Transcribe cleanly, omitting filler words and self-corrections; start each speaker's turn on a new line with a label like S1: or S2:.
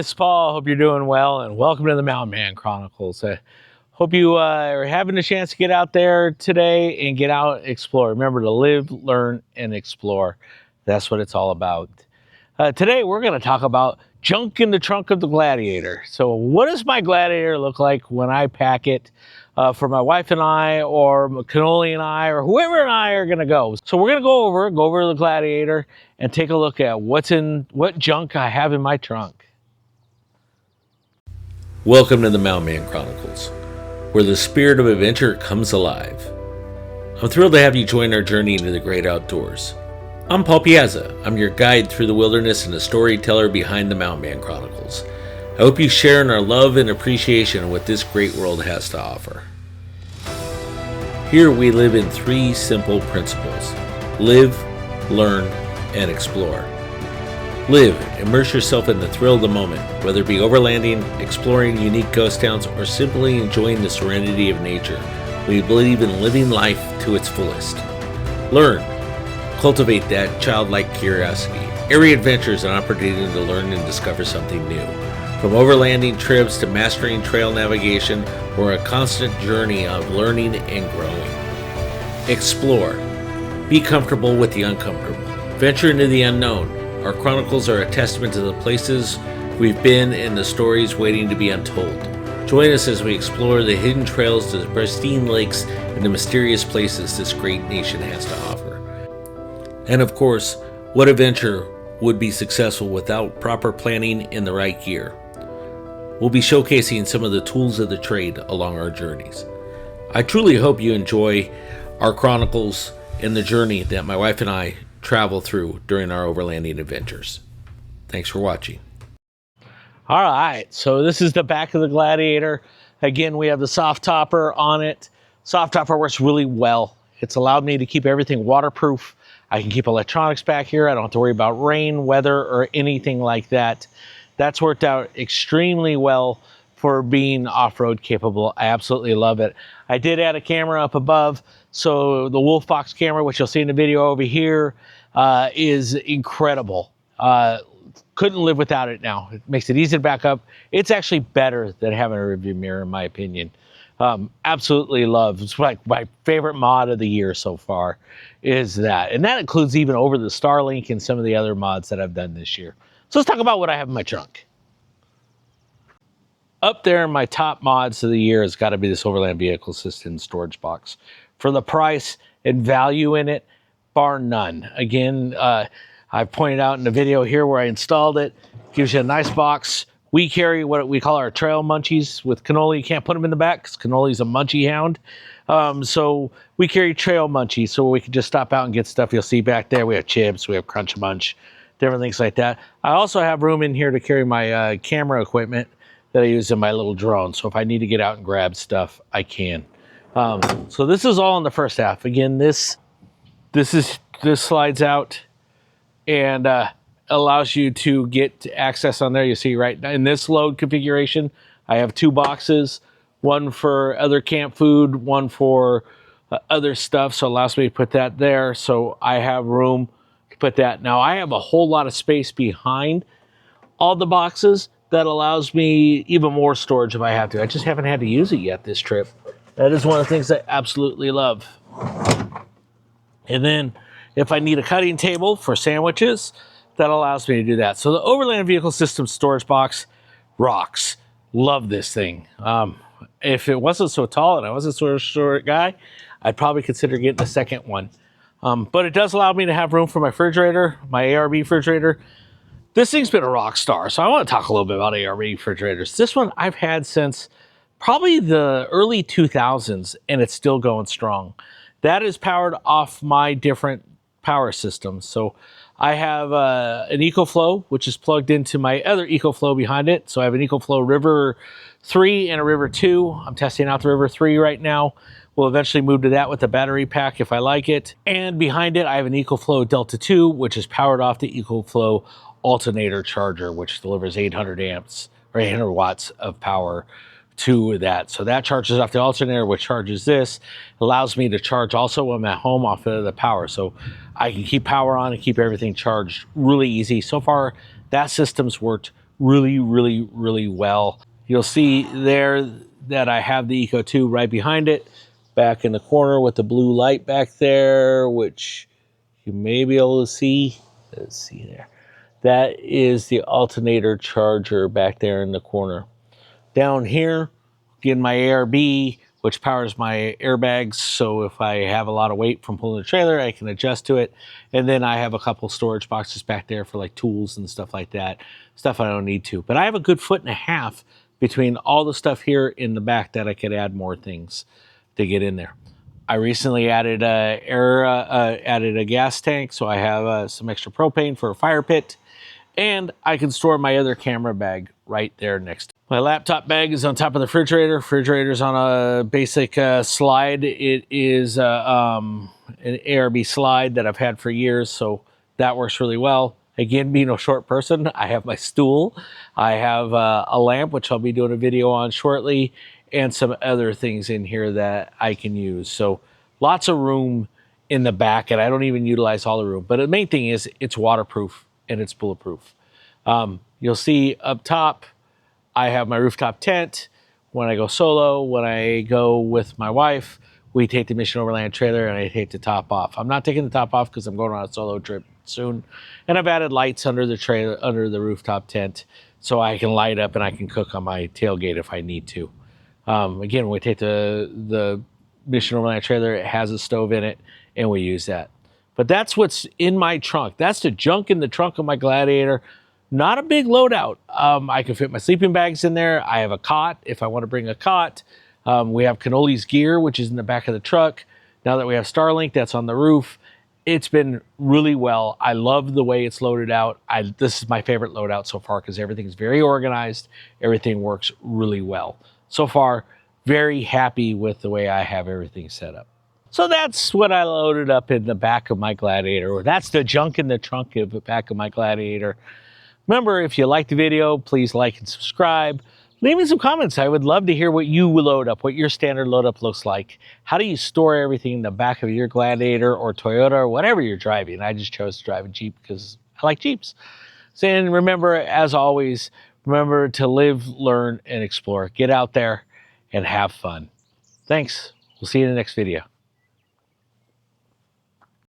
S1: this is Paul. Hope you're doing well, and welcome to the Mountain Man Chronicles. Hope you are having a chance to get out there today and get out and explore. Remember to live, learn, and explore. That's what it's all about. Today, we're going to talk about junk in the trunk of the Gladiator. So what does my Gladiator look like when I pack it for my wife and I, or Cannoli and I, or whoever and I are going to go? So we're going to go over the Gladiator and take a look at what junk I have in my trunk.
S2: Welcome to the Mountain Man Chronicles, where the spirit of adventure comes alive. I'm thrilled to have you join our journey into the great outdoors. I'm Paul Piazza. I'm your guide through the wilderness and the storyteller behind the Mountain Man Chronicles. I hope you share in our love and appreciation of what this great world has to offer. Here we live in three simple principles: live, learn, and explore. Live, immerse yourself in the thrill of the moment, whether it be overlanding, exploring unique ghost towns, or simply enjoying the serenity of nature. We believe in living life to its fullest. Learn, cultivate that childlike curiosity. Every adventure is an opportunity to learn and discover something new. From overlanding trips to mastering trail navigation, we're a constant journey of learning and growing. Explore. Be comfortable with the uncomfortable. Venture into the unknown. Our chronicles are a testament to the places we've been and the stories waiting to be untold. Join us as we explore the hidden trails to the pristine lakes and the mysterious places this great nation has to offer. And of course, what adventure would be successful without proper planning and the right gear? We'll be showcasing some of the tools of the trade along our journeys. I truly hope you enjoy our chronicles and the journey that my wife and I travel through during our overlanding adventures. Thanks for watching.
S1: All right, so this is the back of the Gladiator. Again, we have the soft topper on it. Soft topper works really well. It's allowed me to keep everything waterproof. I can keep electronics back here. I don't have to worry about rain, weather, or anything like that. That's worked out extremely well for being off-road capable. I absolutely love it. I did add a camera up above, so the Wolf Box camera, which you'll see in the video over here, is incredible. Couldn't live without it now. It makes it easy to back up. It's actually better than having a rearview mirror, in my opinion. Absolutely love. It's like my favorite mod of the year so far is that. And that includes even over the Starlink and some of the other mods that I've done this year. So let's talk about what I have in my trunk. Up there in my top mods of the year has got to be this Overland Vehicle System storage box. For the price and value in it, bar none. Again, I've pointed out in the video here where I installed it. Gives you a nice box. We carry what we call our trail munchies. With Cannoli, you can't put them in the back because Cannoli's a munchie hound. So we carry trail munchies so we can just stop out and get stuff. You'll see back there we have chips, we have Crunch Munch, different things like that. I also have room in here to carry my camera equipment that I use in my little drone. So if I need to get out and grab stuff, I can. So this is all in the first half. Again, this slides out and allows you to get access on there. You see right in this load configuration, I have two boxes, one for other camp food, one for other stuff. So it allows me to put that there. So I have room to put that. Now I have a whole lot of space behind all the boxes that allows me even more storage if I have to. I just haven't had to use it yet this trip. That is one of the things I absolutely love. And then if I need a cutting table for sandwiches, that allows me to do that. So the Overland Vehicle System storage box rocks. Love this thing. If it wasn't so tall and I wasn't so short guy, I'd probably consider getting a second one. But it does allow me to have room for my refrigerator, my ARB refrigerator. This thing's been a rock star, so I want to talk a little bit about ARB refrigerators. This one I've had since probably the early 2000s, and it's still going strong. That is powered off my different power systems. So I have an EcoFlow, which is plugged into my other EcoFlow behind it. So I have an EcoFlow River 3 and a River 2. I'm testing out the River 3 right now. We'll eventually move to that with the battery pack if I like it. And behind it, I have an EcoFlow Delta 2, which is powered off the EcoFlow alternator charger, which delivers 800 amps or 800 watts of power to that. So that charges off the alternator, which charges this. Allows me to charge also when I'm at home off of the power. So I can keep power on and keep everything charged really easy. So far, that system's worked really, really, really well. You'll see there that I have the Eco 2 right behind it, back in the corner with the blue light back there, which you may be able to see. Let's see there. That is the alternator charger back there in the corner. Down here, getting my ARB, which powers my airbags. So if I have a lot of weight from pulling the trailer, I can adjust to it. And then I have a couple storage boxes back there for like tools and stuff like that. Stuff I don't need to. But I have a good 1.5 feet between all the stuff here in the back that I could add more things to get in there. I recently added a gas tank, so I have some extra propane for a fire pit. And I can store my other camera bag right there next to it. My laptop bag is on top of the refrigerator. Refrigerator's on a basic slide. It is an ARB slide that I've had for years, so that works really well. Again, being a short person, I have my stool. I have a lamp, which I'll be doing a video on shortly, and some other things in here that I can use. So lots of room in the back, and I don't even utilize all the room. But the main thing is it's waterproof and it's bulletproof. You'll see up top, I have my rooftop tent. When I go solo, when I go with my wife, we take the Mission Overland trailer and I take the top off. I'm not taking the top off because I'm going on a solo trip soon. And I've added lights under the trailer, under the rooftop tent, so I can light up and I can cook on my tailgate if I need to. Again, when we take the Mission Overland trailer, it has a stove in it, and we use that. But that's what's in my trunk. That's the junk in the trunk of my Gladiator. Not a big loadout. I can fit my sleeping bags in there. I have a cot if I want to bring a cot. We have Cannoli's gear, which is in the back of the truck. Now that we have Starlink, that's on the roof. It's been really well. I love the way it's loaded out. This is my favorite loadout so far because everything's very organized. Everything works really well. So far, very happy with the way I have everything set up. So that's what I loaded up in the back of my Gladiator. That's the junk in the trunk of the back of my Gladiator. Remember, if you liked the video, please like and subscribe. Leave me some comments. I would love to hear what you load up, what your standard load up looks like. How do you store everything in the back of your Gladiator or Toyota or whatever you're driving? I just chose to drive a Jeep because I like Jeeps. So, and remember, as always, remember to live, learn, and explore. Get out there and have fun. Thanks. We'll see you in the next video.